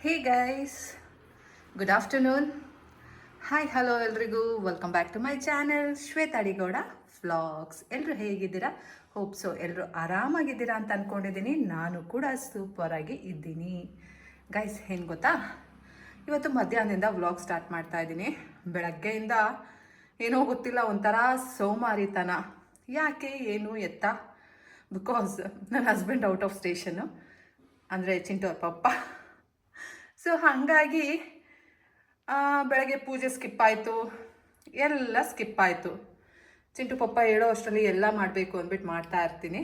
Hey guys, good afternoon. Hi hello ಎಲ್ರಿಗೂ, welcome back to my channel Shweta D Gowda vlogs. ಎಲ್ಲರೂ ಹೇಗಿದ್ದೀರಾ? Hope so ಎಲ್ಲರೂ ಆರಾಮಾಗಿದ್ದೀರಾ ಅಂತ ಅಂದ್ಕೊಂಡಿದ್ದೀನಿ. ನಾನು ಕೂಡ ಸೂಪರಾಗಿ ಇದ್ದೀನಿ. ಗೈಸ್, ಏನು ಗೊತ್ತಾ, ಇವತ್ತು ಮಧ್ಯಾಹ್ನದಿಂದ ವ್ಲಾಗ್ ಸ್ಟಾರ್ಟ್ ಮಾಡ್ತಾ ಇದ್ದೀನಿ. ಬೆಳಗ್ಗೆಯಿಂದ ಏನೋ ಗೊತ್ತಿಲ್ಲ, ಒಂಥರ ಸೋಮಾರಿತನ. ಯಾಕೆ, ಏನು, ಎತ್ತ? ಬಿಕಾಸ್ ನನ್ನ ಹಸ್ಬೆಂಡ್ ಔಟ್ ಆಫ್ ಸ್ಟೇಷನ್ನು, ಅಂದರೆ ಚಿಂಟು ಅವ್ರ ಪಪ್ಪ. ಸೊ ಹಾಗಾಗಿ ಬೆಳಗ್ಗೆ ಪೂಜೆ ಸ್ಕಿಪ್ ಆಯಿತು, ಎಲ್ಲ ಸ್ಕಿಪ್ ಆಯಿತು. ಚಿಂಟು ಪಪ್ಪ ಹೇಳೋ ಅಷ್ಟರಲ್ಲಿ ಎಲ್ಲ ಮಾಡಬೇಕು ಅಂದ್ಬಿಟ್ಟು ಮಾಡ್ತಾ ಇರ್ತೀನಿ.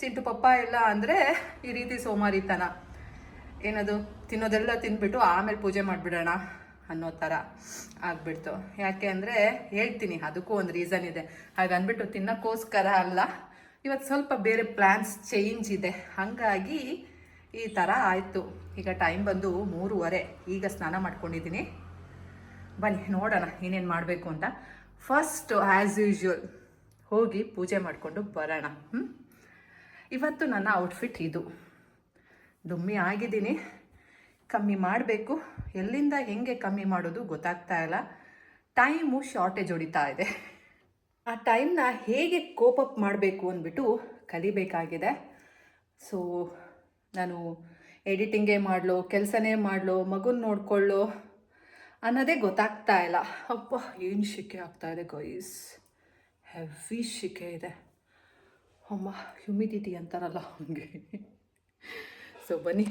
ಚಿಂಟು ಪಪ್ಪ ಎಲ್ಲ ಅಂದರೆ ಈ ರೀತಿ ಸೋಮಾರಿತನ. ಏನದು, ತಿನ್ನೋದೆಲ್ಲ ತಿಂದ್ಬಿಟ್ಟು ಆಮೇಲೆ ಪೂಜೆ ಮಾಡಿಬಿಡೋಣ ಅನ್ನೋ ಥರ ಆಗಿಬಿಡ್ತು. ಯಾಕೆ ಅಂದರೆ ಹೇಳ್ತೀನಿ, ಅದಕ್ಕೂ ಒಂದು ರೀಸನ್ ಇದೆ. ಹಾಗೆ ಅಂದ್ಬಿಟ್ಟು ತಿನ್ನೋಕ್ಕೋಸ್ಕರ ಅಲ್ಲ, ಇವತ್ತು ಸ್ವಲ್ಪ ಬೇರೆ ಪ್ಲ್ಯಾನ್ಸ್ ಚೇಂಜ್ ಇದೆ, ಹಾಗಾಗಿ ಈ ಥರ ಆಯಿತು. ಈಗ ಟೈಮ್ ಬಂದು 3:30. ಈಗ ಸ್ನಾನ ಮಾಡ್ಕೊಂಡಿದ್ದೀನಿ. ಬನ್ನಿ ನೋಡೋಣ ಏನೇನು ಮಾಡಬೇಕು ಅಂತ. ಫಸ್ಟು ಆ್ಯಸ್ ಯೂಶ್ವಲ್ ಹೋಗಿ ಪೂಜೆ ಮಾಡಿಕೊಂಡು ಬರೋಣ. ಇವತ್ತು ನನ್ನ ಔಟ್ಫಿಟ್ ಇದು. ದುಮ್ಮಿ ಆಗಿದ್ದೀನಿ, ಕಮ್ಮಿ ಮಾಡಬೇಕು. ಎಲ್ಲಿಂದ ಹೆಂಗೆ ಕಮ್ಮಿ ಮಾಡೋದು ಗೊತ್ತಾಗ್ತಾ ಇಲ್ಲ. ಟೈಮು ಶಾರ್ಟೇಜ್ ಹೊಡಿತಾ ಇದೆ. ಆ ಟೈಮ್ನ ಹೇಗೆ ಕೋಪಪ್ ಮಾಡಬೇಕು ಅಂದ್ಬಿಟ್ಟು ಕಲಿಬೇಕಾಗಿದೆ. ಸೊ ನಾನು ಎಡಿಟಿಂಗೇ ಮಾಡಲೋ, ಕೆಲಸನೇ ಮಾಡಲೋ, ಮಗುನ ನೋಡ್ಕೊಳ್ಳೋ ಅನ್ನೋದೇ ಗೊತ್ತಾಗ್ತಾ ಇಲ್ಲ. ಅಪ್ಪ, ಏನು ಶಿಕೆ ಆಗ್ತಾಯಿದೆ ಗೈಸ್, ಹೆವಿ ಶಿಕೆ ಇದೆ. ಅಮ್ಮ, ಹ್ಯುಮಿಡಿಟಿ ಅಂತಾರಲ್ಲ ಹಂಗೆ. ಸೊ ಬನ್ನಿ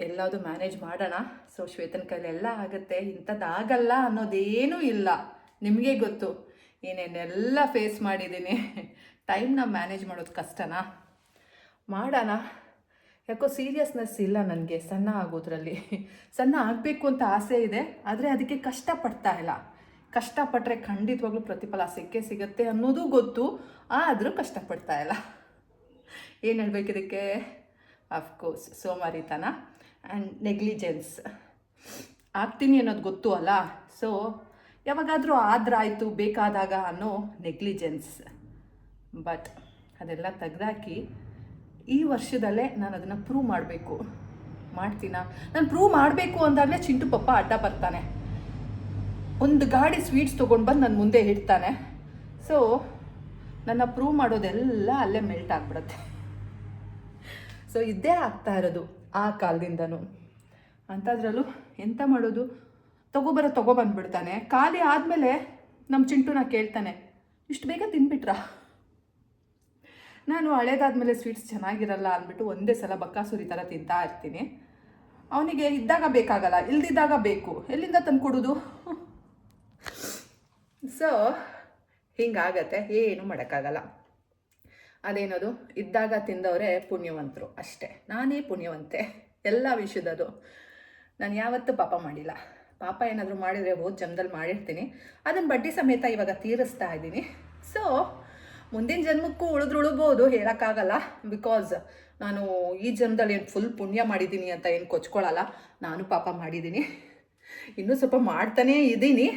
ಎಲ್ಲದು ಮ್ಯಾನೇಜ್ ಮಾಡೋಣ. ಸೊ ಶ್ವೇತನ ಕೈಲಿ ಎಲ್ಲ ಆಗುತ್ತೆ, ಇಂಥದ್ದಾಗಲ್ಲ ಅನ್ನೋದೇನೂ ಇಲ್ಲ. ನಿಮಗೆ ಗೊತ್ತು ಏನೇನೆಲ್ಲ ಫೇಸ್ ಮಾಡಿದ್ದೀನಿ. ಟೈಮ್ನ ಮ್ಯಾನೇಜ್ ಮಾಡೋದು ಕಷ್ಟನಾ? ಮಾಡೋಣ. ಯಾಕೋ ಸೀರಿಯಸ್ನೆಸ್ ಇಲ್ಲ ನನಗೆ ಸಣ್ಣ ಆಗೋದ್ರಲ್ಲಿ. ಸಣ್ಣ ಆಗಬೇಕು ಅಂತ ಆಸೆ ಇದೆ, ಆದರೆ ಅದಕ್ಕೆ ಕಷ್ಟಪಡ್ತಾ ಇಲ್ಲ. ಕಷ್ಟಪಟ್ಟರೆ ಖಂಡಿತವಾಗ್ಲೂ ಪ್ರತಿಫಲ ಸಿಗುತ್ತೆ ಅನ್ನೋದು ಗೊತ್ತು, ಆದರೂ ಕಷ್ಟಪಡ್ತಾ ಇಲ್ಲ. ಏನು ಹೇಳಬೇಕು ಇದಕ್ಕೆ? ಅಫ್ಕೋರ್ಸ್ ಸೋಮಾರಿತನ ಆ್ಯಂಡ್ ನೆಗ್ಲಿಜೆನ್ಸ್. ಆಗ್ತೀನಿ ಅನ್ನೋದು ಗೊತ್ತು ಅಲ್ಲ. ಸೊ ಯಾವಾಗಾದರೂ ಆದ್ರಾಯಿತು ಬೇಕಾದಾಗ ಅನ್ನೋ ನೆಗ್ಲಿಜೆನ್ಸ್. ಬಟ್ ಅದೆಲ್ಲ ತೆಗ್ದಾಕಿ ಈ ವರ್ಷದಲ್ಲೇ ನಾನು ಅದನ್ನು ಪ್ರೂವ್ ಮಾಡಬೇಕು. ಮಾಡ್ತೀನ? ನಾನು ಪ್ರೂವ್ ಮಾಡಬೇಕು ಅಂದಾಗಲೇ ಚಿಂಟು ಪಪ್ಪ ಅಡ್ಡ ಬರ್ತಾನೆ. ಒಂದು ಗಾಡಿ ಸ್ವೀಟ್ಸ್ ತೊಗೊಂಡು ಬಂದು ನನ್ನ ಮುಂದೆ ಇಡ್ತಾನೆ. ಸೊ ನನ್ನ ಪ್ರೂವ್ ಮಾಡೋದೆಲ್ಲ ಅಲ್ಲೇ ಮೆಲ್ಟ್ ಆಗಿಬಿಡುತ್ತೆ. ಸೊ ಇದೇ ಆಗ್ತಾ ಇರೋದು ಆ ಕಾಲದಿಂದನೂ. ಅಂಥದ್ರಲ್ಲೂ ಎಂತ ಮಾಡೋದು, ತೊಗೊಬಂದ್ಬಿಡ್ತಾನೆ. ಖಾಲಿ ಆದಮೇಲೆ ನಮ್ಮ ಚಿಂಟುನ ಕೇಳ್ತಾನೆ, ಇಷ್ಟು ಬೇಗ ತಿನ್ಬಿಟ್ರಾ? ನಾನು ಹಳೇದಾದ್ಮೇಲೆ ಸ್ವೀಟ್ಸ್ ಚೆನ್ನಾಗಿರಲ್ಲ ಅಂದ್ಬಿಟ್ಟು ಒಂದೇ ಸಲ ಬಕ್ಕಾಸುರಿ ಥರ ತಿಂತಾ ಇರ್ತೀನಿ. ಅವನಿಗೆ ಇದ್ದಾಗ ಬೇಕಾಗಲ್ಲ, ಇಲ್ದಿದ್ದಾಗ ಬೇಕು. ಎಲ್ಲಿಂದ ತಂದುಕೊಡೋದು? ಸೊ ಹಿಂಗಾಗತ್ತೆ, ಏನು ಮಾಡೋಕ್ಕಾಗಲ್ಲ. ಅದೇನದು, ಇದ್ದಾಗ ತಿಂದವರೇ ಪುಣ್ಯವಂತರು ಅಷ್ಟೇ. ನಾನೇ ಪುಣ್ಯವಂತೆ ಎಲ್ಲ ವಿಷಯದದು. ನಾನು ಯಾವತ್ತೂ ಪಾಪ ಮಾಡಿಲ್ಲ. ಪಾಪ ಏನಾದರೂ ಮಾಡಿದರೆ ಹೋದ ಜನ್ಮದಲ್ಲಿ ಮಾಡಿರ್ತೀನಿ, ಅದನ್ನು ಬಡ್ಡಿ ಸಮೇತ ಇವಾಗ ತೀರಿಸ್ತಾ ಇದ್ದೀನಿ. ಸೊ ಮುಂದಿನ ಜನ್ಮಕ್ಕೂ ಉಳಿದ್ರುಳ್ಬೋದು, ಹೇಳೋಕ್ಕಾಗಲ್ಲ. ಬಿಕಾಸ್ ನಾನು ಈ ಜನ್ಮದಲ್ಲಿ ಏನು ಫುಲ್ ಪುಣ್ಯ ಮಾಡಿದ್ದೀನಿ ಅಂತ ಏನು ಕೊಚ್ಕೊಳ್ಳಲ್ಲ. ನಾನು ಪಾಪ ಮಾಡಿದ್ದೀನಿ, ಇನ್ನೂ ಸ್ವಲ್ಪ ಮಾಡ್ತಾನೇ ಇದ್ದೀನಿ.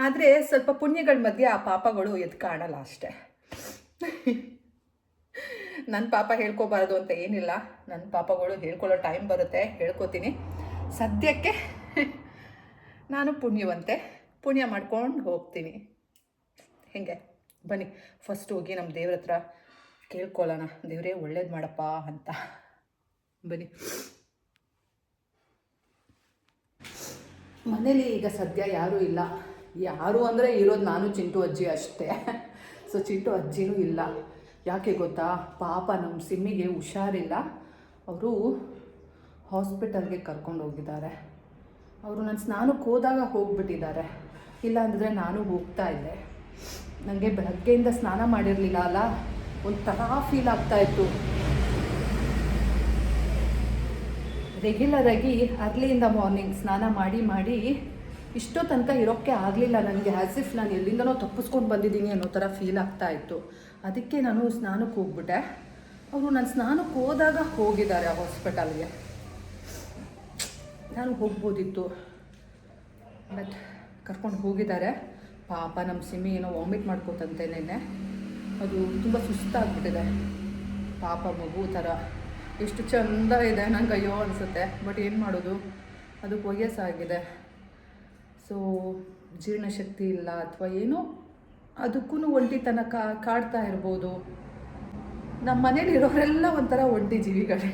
ಆದರೆ ಸ್ವಲ್ಪ ಪುಣ್ಯಗಳ ಮಧ್ಯೆ ಆ ಪಾಪಗಳು ಎದ್ದು ಕಾಣಲ್ಲ ಅಷ್ಟೆ. ನನ್ನ ಪಾಪ ಹೇಳ್ಕೊಬಾರ್ದು ಅಂತ ಏನಿಲ್ಲ. ನನ್ನ ಪಾಪಗಳು ಹೇಳ್ಕೊಳ್ಳೋ ಟೈಮ್ ಬರುತ್ತೆ, ಹೇಳ್ಕೊತೀನಿ. ಸದ್ಯಕ್ಕೆ ನಾನು ಪುಣ್ಯವಂತೆ, ಪುಣ್ಯ ಮಾಡ್ಕೊಂಡು ಹೋಗ್ತೀನಿ. ಹೇಗೆ? ಬನ್ನಿ ಫಸ್ಟ್ ಹೋಗಿ ನಮ್ಮ ದೇವ್ರ ಹತ್ರ ಕೇಳ್ಕೊಳ್ಳೋಣ, ದೇವರೇ ಒಳ್ಳೇದು ಮಾಡಪ್ಪ ಅಂತ. ಬನ್ನಿ. ಮನೇಲಿ ಈಗ ಸದ್ಯ ಯಾರೂ ಇಲ್ಲ. ಯಾರು ಅಂದರೆ ಇರೋದು ನಾನು, ಚಿಂಟು ಅಜ್ಜಿ ಅಷ್ಟೇ. ಸೊ ಚಿಂಟು ಅಜ್ಜಿನೂ ಇಲ್ಲ. ಯಾಕೆ ಗೊತ್ತಾ, ಪಾಪ ನಮ್ಮ ಸಿಮ್ಮಿಗೆ ಹುಷಾರಿಲ್ಲ. ಅವರು ಹಾಸ್ಪಿಟಲ್ಗೆ ಕರ್ಕೊಂಡು ಹೋಗಿದ್ದಾರೆ. ಅವರು ನಾನು ಸ್ನಾನಕ್ಕೆ ಹೋದಾಗ ಹೋಗ್ಬಿಟ್ಟಿದ್ದಾರೆ. ಇಲ್ಲ ಅಂದರೆ ನಾನು ಹೋಗ್ತಾ ಇದ್ದೆ. ನನಗೆ ಬೆಳಗ್ಗೆಯಿಂದ ಸ್ನಾನ ಮಾಡಿರಲಿಲ್ಲ ಅಲ್ಲ, ಒಂಥರ ಫೀಲ್ ಆಗ್ತಾಯಿತ್ತು. ರೆಗ್ಯುಲರಾಗಿ ಅರ್ಲಿಯಿಂದ ಮಾರ್ನಿಂಗ್ ಸ್ನಾನ ಮಾಡಿ ಇಷ್ಟೋ ತನಕ ಇರೋಕ್ಕೆ ಆಗಲಿಲ್ಲ ನನಗೆ. ಆ್ಯಸ್ ಇಫ್ ನಾನು ಎಲ್ಲಿಂದನೋ ತಪ್ಪಿಸ್ಕೊಂಡು ಬಂದಿದ್ದೀನಿ ಅನ್ನೋ ಥರ ಫೀಲ್ ಆಗ್ತಾಯಿತ್ತು. ಅದಕ್ಕೆ ನಾನು ಸ್ನಾನಕ್ಕೆ ಹೋಗ್ಬಿಟ್ಟೆ. ಅವರು ನಾನು ಸ್ನಾನಕ್ಕೆ ಹೋದಾಗ ಹೋಗಿದ್ದಾರೆ ಆ ಹಾಸ್ಪಿಟಲ್ಗೆ. ನಾನು ಹೋಗ್ಬೋದಿತ್ತು, ಬಟ್ ಕರ್ಕೊಂಡು ಹೋಗಿದ್ದಾರೆ. ಪಾಪ ನಮ್ಮ ಸಿಮ್ಮಿ ಏನೋ ವಾಮಿಟ್ ಮಾಡ್ಕೋತಂತೆ ನೆನ್ನೆ. ಅದು ತುಂಬ ಸುಸ್ತಾಗ್ಬಿಟ್ಟಿದೆ ಪಾಪ, ಮಗು ಥರ. ಎಷ್ಟು ಚಂದ ಇದೆ, ನಂಗೆ ಅಯ್ಯೋ ಅನಿಸುತ್ತೆ. ಬಟ್ ಏನು ಮಾಡೋದು, ಅದಕ್ಕೆ ವಯಸ್ಸಾಗಿದೆ. ಸೊ ಜೀರ್ಣಶಕ್ತಿ ಇಲ್ಲ ಅಥವಾ ಏನೋ ಅದಕ್ಕೂ ಒಂಟಿತನ ಕಾಡ್ತಾ ಇರ್ಬೋದು. ನಮ್ಮ ಮನೇಲಿ ಇರೋರೆಲ್ಲ ಒಂಥರ ಒಂಟಿ ಜೀವಿಗಳೇ.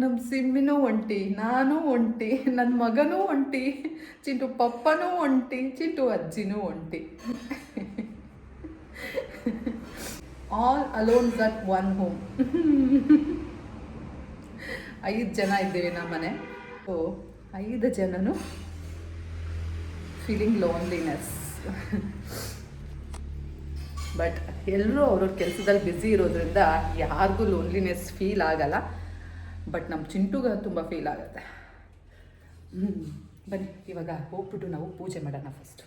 ನಮ್ಮ ಸಿಮ್ಮಿನೂ ಒಂಟಿ, ನಾನು ಒಂಟಿ, ನನ್ನ ಮಗನೂ ಒಂಟಿ, ಚಿಂಟು ಪಪ್ಪನೂ ಒಂಟಿ, ಚಿಂಟು ಅಜ್ಜಿನೂ ಒಂಟಿ. All allowance at one home. 5 ಜನ ಇದ್ದೀವಿ ನಮ್ಮ ಮನೆ. ಸೊ 5 ಜನನು ಫೀಲಿಂಗ್ ಲೋನ್ಲಿನೆಸ್. ಬಟ್ ಎಲ್ಲರೂ ಅವ್ರವ್ರ ಕೆಲಸದಲ್ಲಿ ಬ್ಯುಸಿ ಇರೋದ್ರಿಂದ ಯಾರಿಗೂ ಲೋನ್ಲಿನೆಸ್ ಫೀಲ್ ಆಗಲ್ಲ. ಬಟ್ ನಮ್ಮ ಚಿಂಟುಗೆ ತುಂಬ ಫೀಲ್ ಆಗುತ್ತೆ. ಬನ್ನಿ ಇವಾಗ ಹೋಗ್ಬಿಟ್ಟು ನಾವು ಪೂಜೆ ಮಾಡೋಣ ಫಸ್ಟು,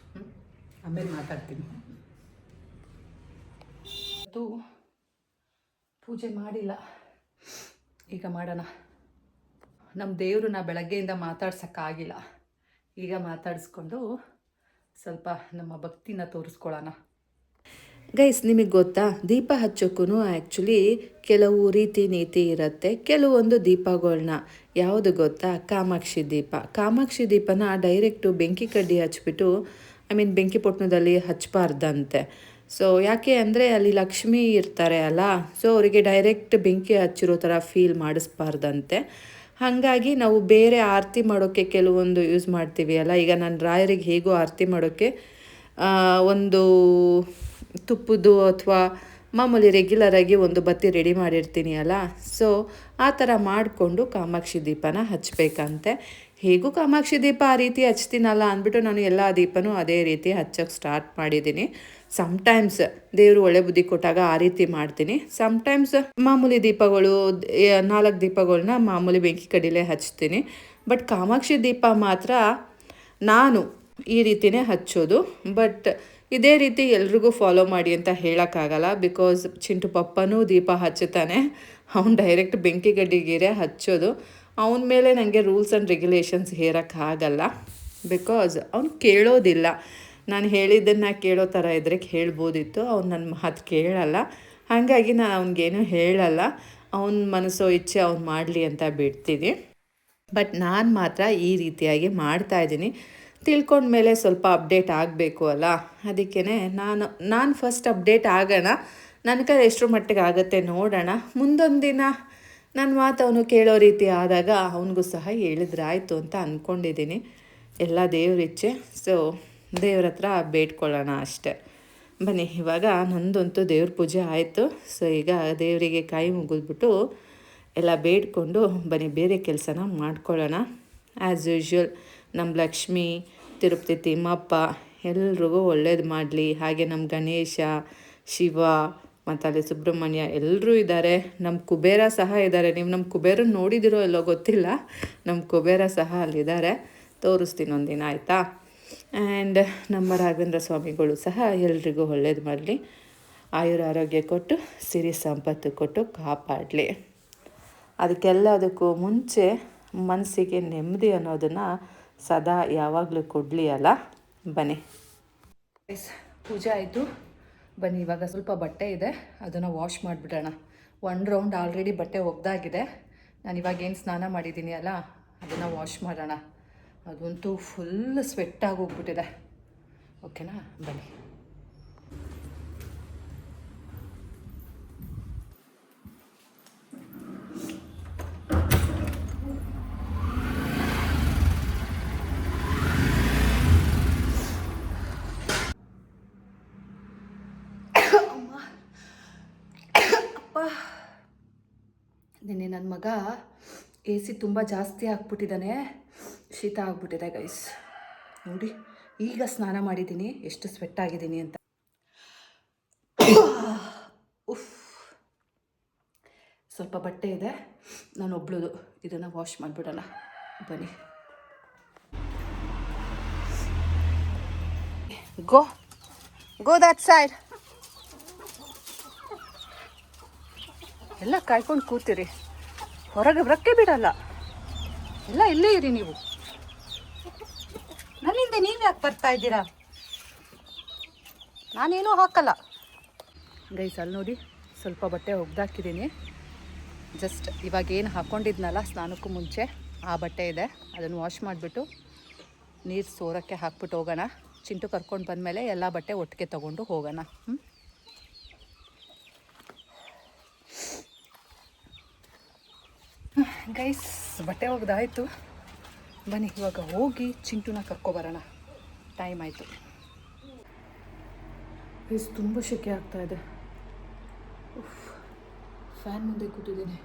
ಆಮೇಲೆ ಮಾತಾಡ್ತೀನಿ. ಅದು ಪೂಜೆ ಮಾಡಿಲ್ಲ, ಈಗ ಮಾಡೋಣ. ನಮ್ಮ ದೇವ್ರನ್ನ ಬೆಳಗ್ಗೆಯಿಂದ ಮಾತಾಡ್ಸೋಕ್ಕಾಗಿಲ್ಲ, ಈಗ ಮಾತಾಡಿಸ್ಕೊಂಡು ಸ್ವಲ್ಪ ನಮ್ಮ ಭಕ್ತಿನ ತೋರಿಸ್ಕೊಳ್ಳೋಣ. ಗೈಸ್, ನಿಮಗೆ ಗೊತ್ತಾ, ದೀಪ ಹಚ್ಚೋಕ್ಕೂ ಆ್ಯಕ್ಚುಲಿ ಕೆಲವು ರೀತಿ ನೀತಿ ಇರುತ್ತೆ. ಕೆಲವೊಂದು ದೀಪಗಳನ್ನ ಯಾವುದು ಗೊತ್ತಾ, ಕಾಮಾಕ್ಷಿ ದೀಪ. ಕಾಮಾಕ್ಷಿ ದೀಪನ ಡೈರೆಕ್ಟು ಬೆಂಕಿ ಕಡ್ಡಿ ಹಚ್ಬಿಟ್ಟು, ಬೆಂಕಿ ಪೊಟ್ಣದಲ್ಲಿ ಹಚ್ಚಬಾರ್ದಂತೆ. ಸೊ ಯಾಕೆ ಅಂದರೆ ಅಲ್ಲಿ ಲಕ್ಷ್ಮಿ ಇರ್ತಾರೆ ಅಲ್ಲ, ಸೊ ಅವರಿಗೆ ಡೈರೆಕ್ಟ್ ಬೆಂಕಿ ಹಚ್ಚಿರೋ ಥರ ಫೀಲ್ ಮಾಡಿಸ್ಬಾರ್ದಂತೆ. ಹಾಗಾಗಿ ನಾವು ಬೇರೆ ಆರತಿ ಮಾಡೋಕ್ಕೆ ಕೆಲವೊಂದು ಯೂಸ್ ಮಾಡ್ತೀವಿ ಅಲ್ಲ. ಈಗ ನಾನು ರಾಯರಿಗೆ ಹೇಗೋ ಆರತಿ ಮಾಡೋಕ್ಕೆ ಒಂದು ತುಪ್ಪದ್ದು ಅಥವಾ ಮಾಮೂಲಿ ರೆಗ್ಯುಲರಾಗಿ ಒಂದು ಬತ್ತಿ ರೆಡಿ ಮಾಡಿರ್ತೀನಿ ಅಲ್ಲ, ಸೊ ಆ ಥರ ಮಾಡಿಕೊಂಡು ಕಾಮಾಕ್ಷಿ ದೀಪನ ಹಚ್ಚಬೇಕಂತೆ. ಹೇಗೂ ಕಾಮಾಕ್ಷಿ ದೀಪ ಆ ರೀತಿ ಹಚ್ತೀನಲ್ಲ ಅಂದ್ಬಿಟ್ಟು ನಾನು ಎಲ್ಲ ದೀಪನೂ ಅದೇ ರೀತಿ ಹಚ್ಚೋಕ್ಕೆ ಸ್ಟಾರ್ಟ್ ಮಾಡಿದ್ದೀನಿ. ಸಮ್ಟೈಮ್ಸ್ ದೇವರು ಒಳ್ಳೆ ಬುದ್ಧಿ ಕೊಟ್ಟಾಗ ಆ ರೀತಿ ಮಾಡ್ತೀನಿ. ಸಮ್ಟೈಮ್ಸ್ ಮಾಮೂಲಿ ದೀಪಗಳು 4 ದೀಪಗಳನ್ನ ಮಾಮೂಲಿ ಬೆಂಕಿ ಕಡಿಲೇ ಹಚ್ತೀನಿ. ಬಟ್ ಕಾಮಾಕ್ಷಿ ದೀಪ ಮಾತ್ರ ನಾನು ಈ ರೀತಿಯೇ ಹಚ್ಚೋದು. ಬಟ್ ಇದೇ ರೀತಿ ಎಲ್ರಿಗೂ ಫಾಲೋ ಮಾಡಿ ಅಂತ ಹೇಳೋಕ್ಕಾಗಲ್ಲ. ಬಿಕಾಸ್ ಚಿಂಟು ಪಪ್ಪನೂ ದೀಪ ಹಚ್ಚುತ್ತಾನೆ, ಅವ್ನು ಡೈರೆಕ್ಟ್ ಬೆಂಕಿ ಗಡ್ಡಿಗೆ ಹಚ್ಚೋದು. ಅವನ ಮೇಲೆ ನನಗೆ ರೂಲ್ಸ್ ಆ್ಯಂಡ್ ರೆಗ್ಯುಲೇಷನ್ಸ್ ಹೇರೋಕ್ಕಾಗಲ್ಲ. ಬಿಕಾಸ್ ಅವ್ನು ಕೇಳೋದಿಲ್ಲ. ನಾನು ಹೇಳಿದ್ದನ್ನು ಕೇಳೋ ಥರ ಇದ್ದರೆ ಹೇಳ್ಬೋದಿತ್ತು, ಅವ್ನು ನನ್ನ ಮಾತು ಕೇಳಲ್ಲ. ಹಾಗಾಗಿ ನಾನು ಅವ್ನಿಗೇನು ಹೇಳಲ್ಲ, ಅವನ ಮನಸ್ಸೋ ಇಚ್ಛೆ ಅವ್ನು ಮಾಡಲಿ ಅಂತ ಬಿಡ್ತೀನಿ. ಬಟ್ ನಾನು ಮಾತ್ರ ಈ ರೀತಿಯಾಗಿ ಮಾಡ್ತಾಯಿದ್ದೀನಿ. ತಿಳ್ಕೊಂಡ್ಮೇಲೆ ಸ್ವಲ್ಪ ಅಪ್ಡೇಟ್ ಆಗಬೇಕು ಅಲ್ಲ, ಅದಕ್ಕೇ ನಾನು ಫಸ್ಟ್ ಅಪ್ಡೇಟ್ ಆಗೋಣ. ನನ್ನ ಕೈ ಎಷ್ಟರ ಮಟ್ಟಿಗೆ ಆಗುತ್ತೆ ನೋಡೋಣ. ಮುಂದೊಂದು ದಿನ ನನ್ನ ಮಾತು ಅವನು ಕೇಳೋ ರೀತಿ ಆದಾಗ ಅವನಿಗೂ ಸಹ ಹೇಳಿದ್ರಾಯ್ತು ಅಂತ ಅಂದ್ಕೊಂಡಿದ್ದೀನಿ. ಎಲ್ಲ ದೇವ್ರಿಚ್ಛೆ. ಸೊ ದೇವ್ರ ಹತ್ರ ಬೇಡ್ಕೊಳ್ಳೋಣ ಅಷ್ಟೆ. ಬನ್ನಿ ಇವಾಗ ನಂದಂತೂ ದೇವ್ರ ಪೂಜೆ ಆಯಿತು. ಸೊ ಈಗ ದೇವರಿಗೆ ಕೈ ಮುಗಿದ್ಬಿಟ್ಟು ಎಲ್ಲ ಬೇಡ್ಕೊಂಡು ಬನ್ನಿ ಬೇರೆ ಕೆಲಸನ ಮಾಡ್ಕೊಳ್ಳೋಣ. ಆ್ಯಸ್ ಯೂಶ್ವಲ್ ನಮ್ಮ ಲಕ್ಷ್ಮಿ, ತಿರುಪತಿ ತಿಮ್ಮಪ್ಪ ಎಲ್ರಿಗೂ ಒಳ್ಳೇದು ಮಾಡಲಿ. ಹಾಗೆ ನಮ್ಮ ಗಣೇಶ, ಶಿವ ಮತ್ತು ಅಲ್ಲಿ ಸುಬ್ರಹ್ಮಣ್ಯ ಎಲ್ಲರೂ ಇದ್ದಾರೆ. ನಮ್ಮ ಕುಬೇರ ಸಹ ಇದ್ದಾರೆ. ನೀವು ನಮ್ಮ ಕುಬೇರನ ನೋಡಿದಿರೋ ಎಲ್ಲೋ ಗೊತ್ತಿಲ್ಲ, ನಮ್ಮ ಕುಬೇರ ಸಹ ಅಲ್ಲಿದ್ದಾರೆ. ತೋರಿಸ್ತೀನಿ ಒಂದಿನ, ಆಯಿತಾ? ಆ್ಯಂಡ್ ನಮ್ಮ ರಾಘವೇಂದ್ರ ಸ್ವಾಮಿಗಳು ಸಹ ಎಲ್ರಿಗೂ ಒಳ್ಳೇದು ಮಾಡಲಿ, ಆಯುರ ಆರೋಗ್ಯ ಕೊಟ್ಟು ಸಿರಿ ಸಂಪತ್ತು ಕೊಟ್ಟು ಕಾಪಾಡಲಿ. ಅದಕ್ಕೆಲ್ಲದಕ್ಕೂ ಮುಂಚೆ ಮನಸ್ಸಿಗೆ ನೆಮ್ಮದಿ ಅನ್ನೋದನ್ನು ಸದಾ ಯಾವಾಗಲೂ ಕೊಡಲಿ ಅಲ್ಲ. ಬನ್ನಿ ಪೂಜೆ ಆಯಿತು. ಬನ್ನಿ ಇವಾಗ ಸ್ವಲ್ಪ ಬಟ್ಟೆ ಇದೆ, ಅದನ್ನು ವಾಶ್ ಮಾಡಿಬಿಡೋಣ. 1 ರೌಂಡ್ ಆಲ್ರೆಡಿ ಬಟ್ಟೆ ಒಗ್ದಾಗಿದೆ. ನಾನು ಇವಾಗೇನು ಸ್ನಾನ ಮಾಡಿದ್ದೀನಿ ಅಲ್ಲ, ಅದನ್ನು ವಾಶ್ ಮಾಡೋಣ. ಅದಂತೂ ಫುಲ್ ಸ್ವೆಟ್ಟಾಗಿ ಹೋಗ್ಬಿಟ್ಟಿದೆ. ಓಕೆನಾ? ಬನ್ನಿ. ನಿನ್ನೆ ನನ್ನ ಮಗ AC ತುಂಬ ಜಾಸ್ತಿ ಆಗ್ಬಿಟ್ಟಿದ್ದಾನೆ, ಶೀತ ಆಗ್ಬಿಟ್ಟಿದೆ ಗೈಸ್. ನೋಡಿ ಈಗ ಸ್ನಾನ ಮಾಡಿದ್ದೀನಿ, ಎಷ್ಟು ಸ್ವೆಟ್ ಆಗಿದ್ದೀನಿ ಅಂತ. ಉಫ್, ಸ್ವಲ್ಪ ಬಟ್ಟೆ ಇದೆ ನಾನು ಒಬ್ಳದು, ಇದನ್ನು ವಾಶ್ ಮಾಡಿಬಿಡೋಣ. ಬನ್ನಿ. ಗೋ ದಟ್ ಸೈಡ್. ಎಲ್ಲ ಕಾಯ್ಕೊಂಡು ಕೂತೀರಿ, ಹೊರಗೆ ಬರಕ್ಕೆ ಬಿಡಲ್ಲ. ಎಲ್ಲ ಇಲ್ಲೇ ಇರಿ ನೀವು. ನನ್ನಿಂದ ನೀವು ಯಾಕೆ ಬರ್ತಾ ಇದ್ದೀರಾ? ನಾನೇನೂ ಹಾಕಲ್ಲ ಗೈಸ್. ಅಲ್ಲಿ ನೋಡಿ ಸ್ವಲ್ಪ ಬಟ್ಟೆ ಒಗ್ದಾಕಿದ್ದೀನಿ. ಜಸ್ಟ್ ಇವಾಗ ಏನು ಹಾಕ್ಕೊಂಡಿದ್ನಲ್ಲ ಸ್ನಾನಕ್ಕೂ ಮುಂಚೆ ಆ ಬಟ್ಟೆ ಇದೆ, ಅದನ್ನು ವಾಶ್ ಮಾಡಿಬಿಟ್ಟು ನೀರು ಸೋರೋಕ್ಕೆ ಹಾಕ್ಬಿಟ್ಟು ಹೋಗೋಣ. ಚಿಂಟು ಕರ್ಕೊಂಡು ಬಂದಮೇಲೆ ಎಲ್ಲ ಬಟ್ಟೆ ಒಟ್ಟಿಗೆ ತೊಗೊಂಡು ಹೋಗೋಣ. ಗೈಸ್ ಬಟ್ಟೆ ಒಗ್ದಾಯಿತು. ಬನ್ನಿ ಇವಾಗ ಹೋಗಿ ಚಿಂಟುನ ಕರ್ಕೊಬರೋಣ, ಟೈಮ್ ಆಯಿತು. ಗೈಸ್ ತುಂಬ ಶೆಕೆ ಆಗ್ತಾಯಿದೆ. ಫ್ಯಾನ್ ಮುಂದೆ ಕೂತಿದ್ದೀನಿ.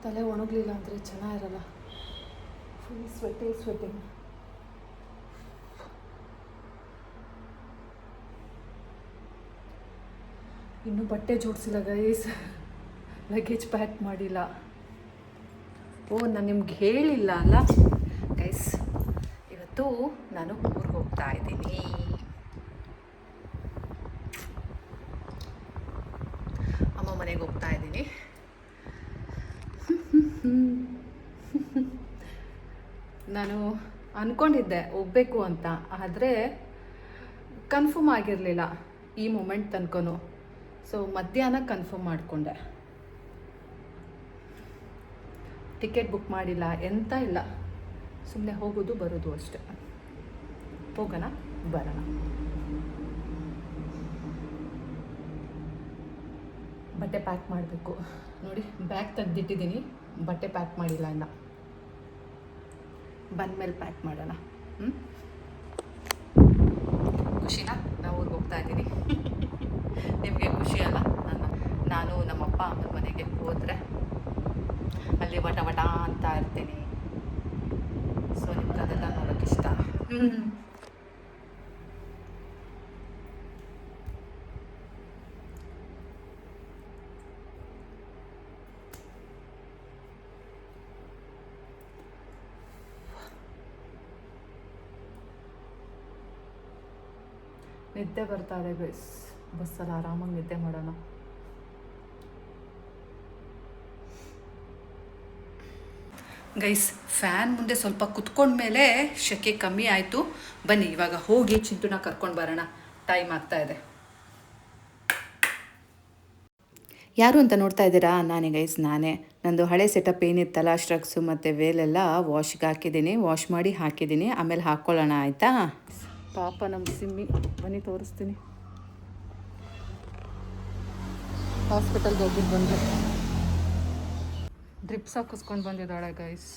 ತಲೆ ಒಣಗಲಿಲ್ಲ ಅಂದರೆ ಚೆನ್ನಾಗಿರಲ್ಲ. Full sweating. ಇನ್ನೂ ಬಟ್ಟೆ ಜೋಡಿಸಿಲ್ಲ ಗೈಸ್, ಲಗೇಜ್ ಪ್ಯಾಕ್ ಮಾಡಿಲ್ಲ. ನಾನು ನಿಮ್ಗೆ ಹೇಳಿಲ್ಲ ಅಲ್ಲ ಗೈಸ್, ಇವತ್ತು ನಾನು ಊರಿಗೆ ಹೋಗ್ತಾ ಇದ್ದೀನಿ. ಅಮ್ಮ ಮನೆಗೆ ಹೋಗ್ತಾ ಇದ್ದೀನಿ. ನಾನು ಅಂದ್ಕೊಂಡಿದ್ದೆ ಹೋಗಬೇಕು ಅಂತ, ಆದರೆ ಕನ್ಫರ್ಮ್ ಆಗಿರಲಿಲ್ಲ ಈ ಮೂಮೆಂಟ್ ತನಕನೂ. ಸೊ ಮಧ್ಯಾಹ್ನ ಕನ್ಫರ್ಮ್ ಮಾಡಿಕೊಂಡೆ. ಟಿಕೆಟ್ ಬುಕ್ ಮಾಡಿಲ್ಲ, ಎಂತ ಇಲ್ಲ, ಸುಮ್ಮನೆ ಹೋಗೋದು ಬರೋದು ಅಷ್ಟೆ. ಹೋಗೋಣ ಬರೋಣ. ಬಟ್ಟೆ ಪ್ಯಾಕ್ ಮಾಡಬೇಕು. ನೋಡಿ ಬ್ಯಾಗ್ ತೆಗೆದಿಟ್ಟಿದ್ದೀನಿ, ಬಟ್ಟೆ ಪ್ಯಾಕ್ ಮಾಡಿಲ್ಲ ಇನ್ನು. ಬಂದಮೇಲೆ ಪ್ಯಾಕ್ ಮಾಡೋಣ. ಖುಷಿನಾ? ನಾವು ಊರಿಗೆ ಹೋಗ್ತಾ ಇದ್ದೀನಿ. ನಿಮಗೆ ಖುಷಿ ಅಲ್ಲ? ನಾನು ನಮ್ಮಪ್ಪ ಅಮ್ಮನ ಮನೆಗೆ ಹೋದರೆ ಅಲ್ಲಿ ವಟ ಅಂತ ಇರ್ತೀನಿ. ಸೊ ನಿಮ್ಗೆ ಅದೆಲ್ಲ ನೋಡೋಕ್ಕೆ ಇಷ್ಟ. ನಿದ್ದೆ ಬರ್ತಾ ಇದೆ ಗೈಸ್, ಬಸ್ಸಲ್ಲಿ ಆರಾಮಾಗಿ ನಿದ್ದೆ ಮಾಡೋಣ. ಗೈಸ್ ಫ್ಯಾನ್ ಮುಂದೆ ಸ್ವಲ್ಪ ಕುತ್ಕೊಂಡ್ಮೇಲೆ ಶೆಕೆ ಕಮ್ಮಿ ಆಯಿತು. ಬನ್ನಿ ಇವಾಗ ಹೋಗಿ ಚಿಂಟುನ ಕರ್ಕೊಂಡು ಬರೋಣ, ಟೈಮ್ ಆಗ್ತಾ ಇದೆ. ಯಾರು ಅಂತ ನೋಡ್ತಾ ಇದ್ದೀರಾ? ನಾನೇ ಗೈಸ್, ನಾನೇ. ನಂದು ಹಳೆ ಸೆಟಪ್ ಏನಿತ್ತಲ್ಲ, ಸ್ಟ್ರಕ್ಸು ಮತ್ತು ವೇಲೆಲ್ಲ ವಾಶ್ಗೆ ಹಾಕಿದ್ದೀನಿ, ವಾಶ್ ಮಾಡಿ ಹಾಕಿದ್ದೀನಿ. ಆಮೇಲೆ ಹಾಕ್ಕೊಳ್ಳೋಣ ಆಯಿತಾ? ಪಾಪ ನಮ್ಮ ಸಿಮ್ಮಿ, ಬನ್ನಿ ತೋರಿಸ್ತೀನಿ. ಹಾಸ್ಪಿಟಲ್ಗೆ ಹೋಗಿದ್ದು ಬಂದು ಡ್ರಿಪ್ಸ್ ಹಾಕಿಸ್ಕೊಂಡು ಬಂದಿದ್ದಾಳೆ ಗೈಸ್.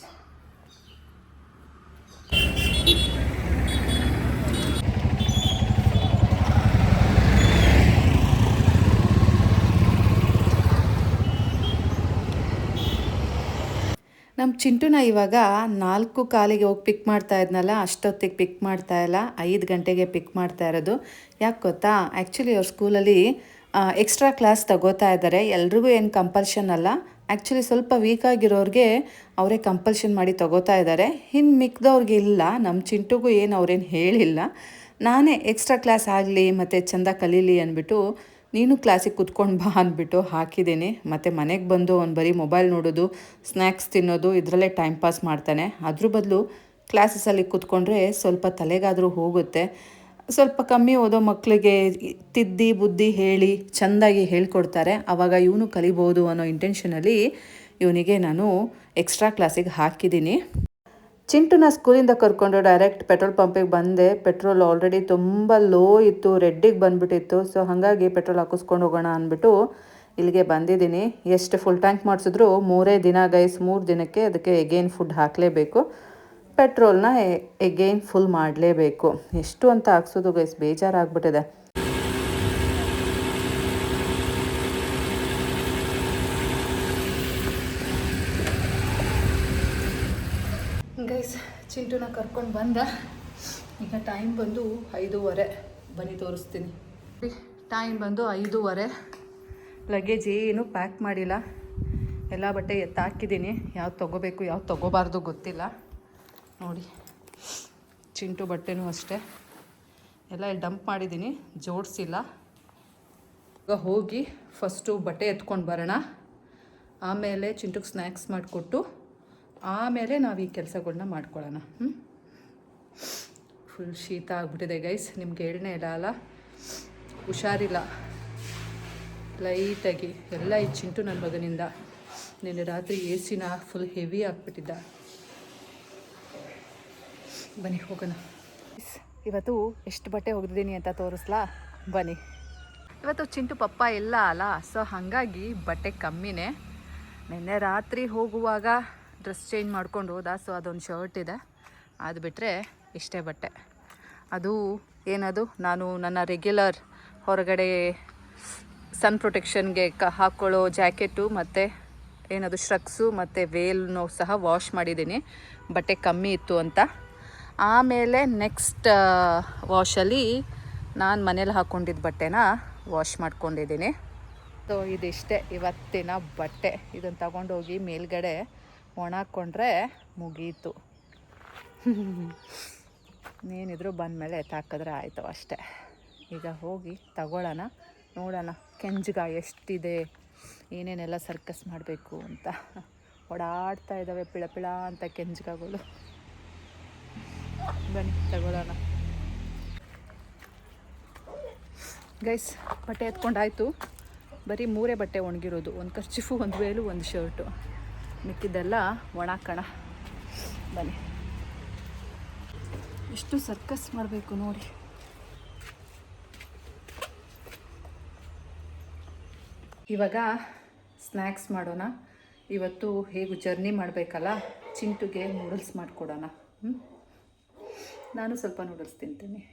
ನಮ್ಮ ಚಿಂಟುನ ಇವಾಗ 4:15 ಹೋಗಿ ಪಿಕ್ ಮಾಡ್ತಾ ಇದ್ನಲ್ಲ, ಅಷ್ಟೊತ್ತಿಗೆ ಪಿಕ್ ಮಾಡ್ತಾ ಇಲ್ಲ, 5 ಗಂಟೆಗೆ ಪಿಕ್ ಮಾಡ್ತಾ ಇರೋದು. ಯಾಕೆ ಗೊತ್ತಾ? ಆ್ಯಕ್ಚುಲಿ ಅವ್ರ ಸ್ಕೂಲಲ್ಲಿ ಎಕ್ಸ್ಟ್ರಾ ಕ್ಲಾಸ್ ತಗೋತಾ ಇದ್ದಾರೆ. ಎಲ್ರಿಗೂ ಏನು ಕಂಪಲ್ಷನ್ ಅಲ್ಲ, ಆ್ಯಕ್ಚುಲಿ ಸ್ವಲ್ಪ ವೀಕ್ ಆಗಿರೋರಿಗೆ ಅವರೇ ಕಂಪಲ್ಷನ್ ಮಾಡಿ ತಗೋತಾ ಇದ್ದಾರೆ. ಇನ್ನು ಮಿಕ್ದವ್ರಿಗೆ ಇಲ್ಲ. ನಮ್ಮ ಚಿಂಟುಗೂ ಏನು ಅವ್ರೇನು ಹೇಳಿಲ್ಲ. ನಾನೇ ಎಕ್ಸ್ಟ್ರಾ ಕ್ಲಾಸ್ ಆಗಲಿ ಮತ್ತು ಚೆಂದ ಕಲೀಲಿ ಅಂದ್ಬಿಟ್ಟು ನೀನು ಕ್ಲಾಸಿಗೆ ಕುತ್ಕೊಂಡು ಬಾ ಅಂದ್ಬಿಟ್ಟು ಹಾಕಿದ್ದೀನಿ. ಮತ್ತು ಮನೆಗೆ ಬಂದು ಅವ್ನು ಬರೀ ಮೊಬೈಲ್ ನೋಡೋದು, ಸ್ನ್ಯಾಕ್ಸ್ ತಿನ್ನೋದು, ಇದರಲ್ಲೇ ಟೈಮ್ ಪಾಸ್ ಮಾಡ್ತಾನೆ. ಅದ್ರ ಬದಲು ಕ್ಲಾಸಸಲ್ಲಿ ಕೂತ್ಕೊಂಡ್ರೆ ಸ್ವಲ್ಪ ತಲೆಗಾದರೂ ಹೋಗುತ್ತೆ. ಸ್ವಲ್ಪ ಕಮ್ಮಿ ಓದೋ ಮಕ್ಕಳಿಗೆ ತಿದ್ದಿ ಬುದ್ಧಿ ಹೇಳಿ ಚೆಂದಾಗಿ ಹೇಳ್ಕೊಡ್ತಾರೆ, ಆವಾಗ ಇವನು ಕಲಿಬೋದು ಅನ್ನೋ ಇಂಟೆನ್ಷನಲ್ಲಿ ಇವನಿಗೆ ನಾನು ಎಕ್ಸ್ಟ್ರಾ ಕ್ಲಾಸಿಗೆ ಹಾಕಿದ್ದೀನಿ. ಚಿಂಟುನ ಸ್ಕೂಲಿಂದ ಕರ್ಕೊಂಡು ಡೈರೆಕ್ಟ್ ಪೆಟ್ರೋಲ್ ಪಂಪಿಗೆ ಬಂದೆ. ಪೆಟ್ರೋಲ್ ಆಲ್ರೆಡಿ ತುಂಬ ಲೋ ಇತ್ತು, ರೆಡ್ಡಿಗೆ ಬಂದುಬಿಟ್ಟಿತ್ತು. ಸೊ ಹಾಗಾಗಿ ಪೆಟ್ರೋಲ್ ಹಾಕಿಸ್ಕೊಂಡು ಹೋಗೋಣ ಅಂದ್ಬಿಟ್ಟು ಇಲ್ಲಿಗೆ ಬಂದಿದ್ದೀನಿ. ಎಷ್ಟು ಫುಲ್ ಟ್ಯಾಂಕ್ ಮಾಡಿಸಿದ್ರು 3 ದಿನ ಗೈಸ್, 3 ದಿನಕ್ಕೆ ಅದಕ್ಕೆ ಎಗೇನ್ ಫುಡ್ ಹಾಕಲೇಬೇಕು. ಪೆಟ್ರೋಲ್ನ ಎಗೇನ್ ಫುಲ್ ಮಾಡಲೇಬೇಕು. ಎಷ್ಟು ಅಂತ ಹಾಕ್ಸೋದು ಗೈಸ್, ಬೇಜಾರಾಗ್ಬಿಟ್ಟಿದೆ. ಗೈಸ್ ಚಿಂಟುನ ಕರ್ಕೊಂಡು ಬಂದ. ಈಗ ಟೈಮ್ ಬಂದು 5:15. ಬನ್ನಿ ತೋರಿಸ್ತೀನಿ. ಟೈಮ್ ಬಂದು 5:15. ಲಗೇಜ್ ಏನು ಪ್ಯಾಕ್ ಮಾಡಿಲ್ಲ, ಎಲ್ಲ ಬಟ್ಟೆ ಎತ್ತಾಕಿದ್ದೀನಿ. ಯಾವ್ದು ತೊಗೋಬೇಕು ಯಾವ್ದು ತೊಗೋಬಾರ್ದು ಗೊತ್ತಿಲ್ಲ. ನೋಡಿ ಚಿಂಟು ಬಟ್ಟೆನೂ ಅಷ್ಟೇ ಎಲ್ಲ ಇಲ್ಲಿ ಡಂಪ್ ಮಾಡಿದ್ದೀನಿ, ಜೋಡಿಸಿಲ್ಲ. ಈಗ ಹೋಗಿ ಫಸ್ಟು ಬಟ್ಟೆ ಎತ್ಕೊಂಡು ಬರೋಣ, ಆಮೇಲೆ ಚಿಂಟುಗೆ ಸ್ನ್ಯಾಕ್ಸ್ ಮಾಡಿಕೊಟ್ಟು ಆಮೇಲೆ ನಾವು ಈ ಕೆಲಸಗಳನ್ನ ಮಾಡ್ಕೊಳ್ಳೋಣ. ಫುಲ್ ಶೀತ ಆಗಿಬಿಟ್ಟಿದೆ ಗೈಸ್. ನಿಮ್ಗೆ ಹೇಳನೇ ಇಲ್ಲ ಅಲ್ಲ, ಹುಷಾರಿಲ್ಲ ಲೈಟಾಗಿ ಎಲ್ಲ ಈ ಚಿಂಟು ನನ್ನ ಮಗನಿಂದ. ನಿನ್ನೆ ರಾತ್ರಿ ಎ ಸಿನ ಫುಲ್ ಹೆವಿ ಆಗಿಬಿಟ್ಟಿದ್ದ. ಬನ್ನಿ ಹೋಗೋಣ. ಇವತ್ತು ಎಷ್ಟು ಬಟ್ಟೆ ಒಗೆದಿದ್ದೀನಿ ಅಂತ ತೋರಿಸ್ಲಾ ಬನ್ನಿ. ಇವತ್ತು ಚಿಂಟು ಪಪ್ಪ ಇಲ್ಲ ಅಲ್ಲ, ಸೊ ಹಾಗಾಗಿ ಬಟ್ಟೆ ಕಮ್ಮಿನೇ. ನಿನ್ನೆ ರಾತ್ರಿ ಹೋಗುವಾಗ ಡ್ರೆಸ್ ಚೇಂಜ್ ಮಾಡ್ಕೊಂಡು ಹೋದ, ಸೊ ಅದೊಂದು ಶರ್ಟ್ ಇದೆ. ಅದು ಬಿಟ್ಟರೆ ಇಷ್ಟೇ ಬಟ್ಟೆ. ಅದು ಏನದು, ನಾನು ನನ್ನ ರೆಗ್ಯುಲರ್ ಹೊರಗಡೆ ಸನ್ ಪ್ರೊಟೆಕ್ಷನ್ಗೆ ಹಾಕ್ಕೊಳ್ಳೋ ಜಾಕೆಟು ಮತ್ತು ಏನದು ಶ್ರಗ್ಸು ಮತ್ತು ವೇಲ್ನೂ ಸಹ ವಾಶ್ ಮಾಡಿದ್ದೀನಿ, ಬಟ್ಟೆ ಕಮ್ಮಿ ಇತ್ತು ಅಂತ. ಆಮೇಲೆ ನೆಕ್ಸ್ಟ್ ವಾಶಲ್ಲಿ ನಾನು ಮನೇಲಿ ಹಾಕ್ಕೊಂಡಿದ್ದ ಬಟ್ಟೆನ ವಾಶ್ ಮಾಡ್ಕೊಂಡಿದ್ದೀನಿ. ಸೊ ಇದಿಷ್ಟೇ ಇವತ್ತಿನ ಬಟ್ಟೆ. ಇದನ್ನು ತಗೊಂಡೋಗಿ ಮೇಲ್ಗಡೆ ಒಣಾಕ್ಕೊಂಡ್ರೆ ಮುಗೀತು. ಏನಿದ್ರು ಬಂದಮೇಲೆ ತಾಕಿದ್ರೆ ಆಯಿತು ಅಷ್ಟೇ. ಈಗ ಹೋಗಿ ತಗೊಳ್ಳೋಣ, ನೋಡೋಣ ಕೆಂಜ್ಗ ಎಷ್ಟಿದೆ, ಏನೇನೆಲ್ಲ ಸರ್ಕಸ್ ಮಾಡಬೇಕು ಅಂತ. ಓಡಾಡ್ತಾ ಇದ್ದಾವೆ ಪಿಳ ಪಿಳ ಅಂತ ಕೆಂಜ್ಗಗಳು. ಬನ್ನಿ ತಗೊಳ್ಳೋಣ ಗೈಸ್. ಬಟ್ಟೆ ಎತ್ಕೊಂಡಾಯಿತು. ಬರೀ 3 ಬಟ್ಟೆ ಒಣಗಿರೋದು, ಒಂದು ಕರ್ಚಿಫು, ಒಂದು ವೇಲು, ಒಂದು ಶರ್ಟು. ಮಿಕ್ಕಿದ್ದೆಲ್ಲ ಒಣಾಕೋಣ ಬನ್ನಿ. ಎಷ್ಟು ಸರ್ಕಸ್ ಮಾಡಬೇಕು ನೋಡಿ. ಇವಾಗ ಸ್ನ್ಯಾಕ್ಸ್ ಮಾಡೋಣ. ಇವತ್ತು ಹೇಗೂ ಜರ್ನಿ ಮಾಡಬೇಕಲ್ಲ, ಚಿಂಟುಗೆ ನೂಡಲ್ಸ್ ಮಾಡಿಕೊಡೋಣ. ನಾನು ಸ್ವಲ್ಪ ನೂಡಲ್ಸ್ ತಿಂತೀನಿ.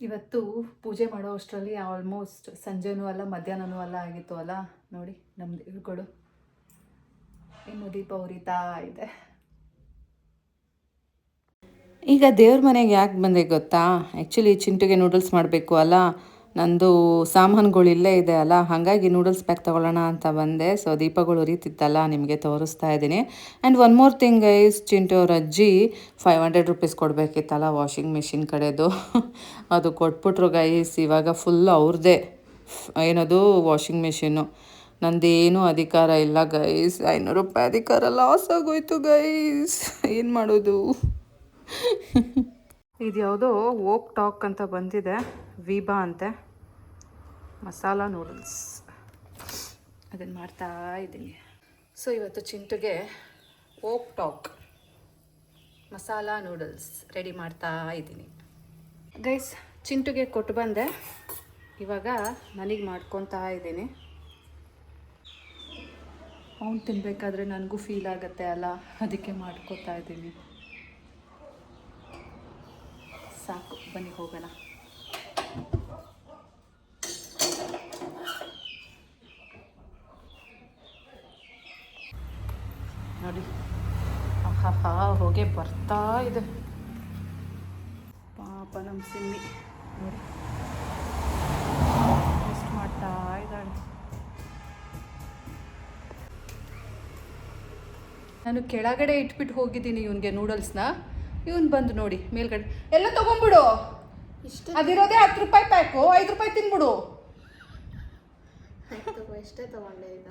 ಇವತ್ತು ಪೂಜೆ ಮಾಡೋ ಅಷ್ಟರಲ್ಲಿ ಆಲ್ಮೋಸ್ಟ್ ಸಂಜೆನೂ ಅಲ್ಲ ಮಧ್ಯಾಹ್ನನೂ ಅಲ್ಲ ಆಗಿತ್ತು ಅಲ್ಲ. ನೋಡಿ ನಮ್ಮ ದೇವ್ರುಗಳು ಇನ್ನು ದೀಪ ಉರಿತಾ ಇದೆ. ಈಗ ದೇವ್ರ ಮನೆಗೆ ಯಾಕೆ ಬಂದೆ ಗೊತ್ತಾ? ಆ್ಯಕ್ಚುಲಿ ಚಿಂಟುಗೆ ನೂಡಲ್ಸ್ ಮಾಡಬೇಕು ಅಲ್ಲ, ನಂದು ಸಾಮಾನುಗಳು ಇಲ್ಲೇ ಇದೆ ಅಲ್ಲ, ಹಾಗಾಗಿ ನೂಡಲ್ಸ್ ಪ್ಯಾಕ್ ತೊಗೊಳ್ಳೋಣ ಅಂತ ಬಂದೆ. ಸೊ ದೀಪಗಳು ಉರಿತಿತ್ತಲ್ಲ, ನಿಮಗೆ ತೋರಿಸ್ತಾ ಇದ್ದೀನಿ. And one more thing guys, Chintu ಅವ್ರ ಅಜ್ಜಿ 500 ರೂಪೀಸ್ ಕೊಡಬೇಕಿತ್ತಲ್ಲ ವಾಷಿಂಗ್ ಮಿಷಿನ್ ಕಡೆದು. ಅದು ಕೊಟ್ಬಿಟ್ರು ಗೈಸ್. ಇವಾಗ ಫುಲ್ ಅವ್ರದ್ದೇ ಏನದು ವಾಷಿಂಗ್ ಮಿಷಿನ್ನು. ನಂದೇನೂ ಅಧಿಕಾರ ಇಲ್ಲ ಗೈಸ್. 500 ರೂಪಾಯಿ ಅಧಿಕಾರ ಲಾಸ್ ಆಗೋಯ್ತು ಗೈಸ್. ಏನು ಮಾಡೋದು? ಇದು ಯಾವುದೋ ವೋಕ್ ಟಾಕ್ ಅಂತ ಬಂದಿದೆ, ವೀಬಾ ಅಂತೆ, ಮಸಾಲ ನೂಡಲ್ಸ್. ಅದನ್ನು ಮಾಡ್ತಾ ಇದ್ದೀನಿ. ಸೊ ಇವತ್ತು ಚಿಂಟುಗೆ wok talk masala noodles ready ಮಾಡ್ತಾ ಇದ್ದೀನಿ ಗೈಸ್. ಚಿಂಟುಗೆ ಕೊಟ್ಟು ಬಂದೆ, ಇವಾಗ ನನಗೆ ಮಾಡ್ಕೊತಾ ಇದ್ದೀನಿ. ಅವ್ನು ತಿನ್ನಬೇಕಾದ್ರೆ ನನಗೂ ಫೀಲ್ ಆಗುತ್ತೆ ಅಲ್ಲ, ಅದಕ್ಕೆ ಮಾಡ್ಕೊತಾ ಇದ್ದೀನಿ. ಸಾಕು, ಬನ್ನಿ ಹೋಗೋಣ. ನೋಡಿ, ಆಹಾ ಹೊಗೆ ಬರ್ತಾ ಇದೆ. ಪಾಪ ನಮ್ಮ ಸಿಮ್ಮಿ ನೋಡಿ ಎಷ್ಟು ಮಾಡ್ತಾ ಇದ್ದಾಳೆ. ನಾನು ಕೆಳಗಡೆ ಇಟ್ಬಿಟ್ಟು ಹೋಗಿದ್ದೀನಿ ಇವನಿಗೆ ನೂಡಲ್ಸ್ನ. ಇವನು ಬಂದು ನೋಡಿ ಮೇಲ್ಗಡೆ ಎಲ್ಲ ತೊಗೊಂಡ್ಬಿಡು. ಅದಿರೋದೇ 10 ರೂಪಾಯಿ ಪ್ಯಾಕು, 5 ರೂಪಾಯಿ ತಿನ್ಬಿಡು. ಎಷ್ಟೇ ತಗೊಂಡೆ ಈಗ.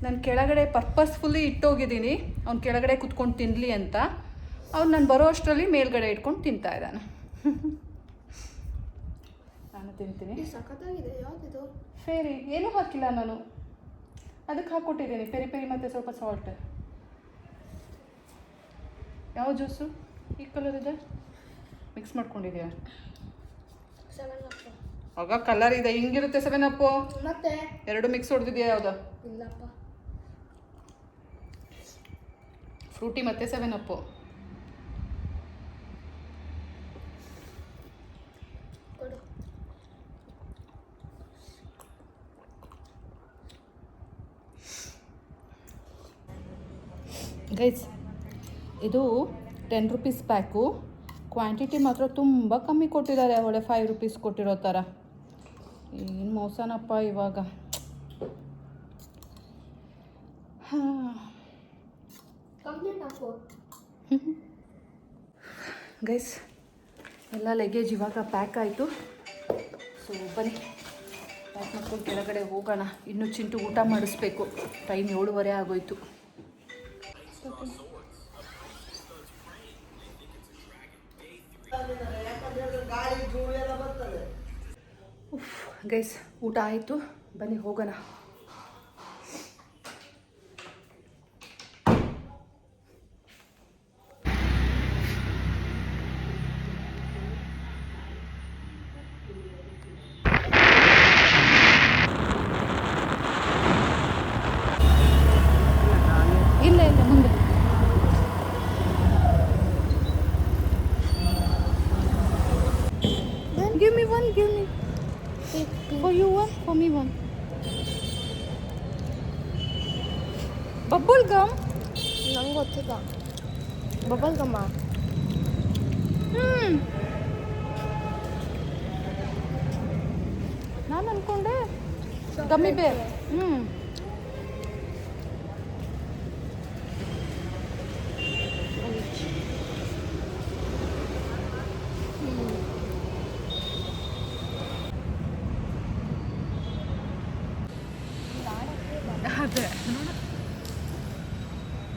ನಾನು ಕೆಳಗಡೆ ಪರ್ಪಸ್ಫುಲ್ಲಿ ಇಟ್ಟೋಗಿದ್ದೀನಿ, ಅವ್ನು ಕೆಳಗಡೆ ಕುತ್ಕೊಂಡು ತಿನ್ನಲಿ ಅಂತ. ಅವ್ನು ನಾನು ಬರೋ ಅಷ್ಟರಲ್ಲಿ ಮೇಲ್ಗಡೆ ಇಟ್ಕೊಂಡು ತಿಂತಾ ಇದ್ದಾನೆ. ನಾನು ತಿಂತೀನಿ. ಸಖತ್ತಾಗಿದೆ. ಯಾವುದಿದು? ಫೇರಿ. ಏನೂ ಹಾಕಿಲ್ಲ ನಾನು, ಅದಕ್ಕೆ ಹಾಕ್ಕೊಟ್ಟಿದ್ದೀನಿ ಪೆರಿ ಪೆರಿ ಮತ್ತು ಸ್ವಲ್ಪ ಸಾಲ್ಟ್. ಯಾವ ಜ್ಯೂಸು ಈ ಕಲರ್ ಇದೆ? ಮಿಕ್ಸ್ ಮಾಡ್ಕೊಂಡಿದ್ಯಾ? 7 ಅಪ್. ಆಗ ಕಲರ್ ಇದೆ, ಹಿಂಗಿರುತ್ತೆ 7 ಅಪ್ಪು. ಮತ್ತೆ 2 ಮಿಕ್ಸ್ ಹೊಡೆದಿದ್ಯಾ? ಯಾವುದು? ಇಲ್ಲಪ್ಪ. ಫ್ರೂಟಿ ಮತ್ತು 7 ಅಪ್ಪು. ಕೊಡು. ಗೈಸ್, ಇದು 10 ರೂಪೀಸ್ ಪ್ಯಾಕು. ಕ್ವಾಂಟಿಟಿ ಮಾತ್ರ ತುಂಬ ಕಮ್ಮಿ ಕೊಟ್ಟಿದ್ದಾರೆ, ಒಳ್ಳೆ 5 ರೂಪೀಸ್ ಕೊಟ್ಟಿರೋ ಥರ. ಏನು ಮೋಸನಪ್ಪ ಇವಾಗ. ಗೈಸ್, ಎಲ್ಲ ಲಗೇಜ್ ಇವಾಗ ಪ್ಯಾಕ್ ಆಯಿತು. ಸೊ ಬನ್ನಿ ಪ್ಯಾಕ್ ಮಾಡ್ಕೊಂಡು ಕೆಳಗಡೆ ಹೋಗೋಣ. ಇನ್ನು ಚಿಂಟು ಊಟ ಮಾಡಿಸ್ಬೇಕು. ಟೈಮ್ 7:30 ಆಗೋಯ್ತು. ಗೈಸ್ ಊಟ ಆಯಿತು, ಬನ್ನಿ ಹೋಗೋಣ. ಇಲ್ಲ ಇಲ್ಲ ಮುಂದೆ. Give me one, give me. For you one, for me one. Bubble gum? ನಂಗೆ ಗೊತ್ತಿಲ್ಲ. ಬಬಲ್ ಗಮ್ಮ. ನಾನು ಅನ್ಕೊಂಡೆ ಗಮ್ಮಿ ಬೇರ್. ಅದೇ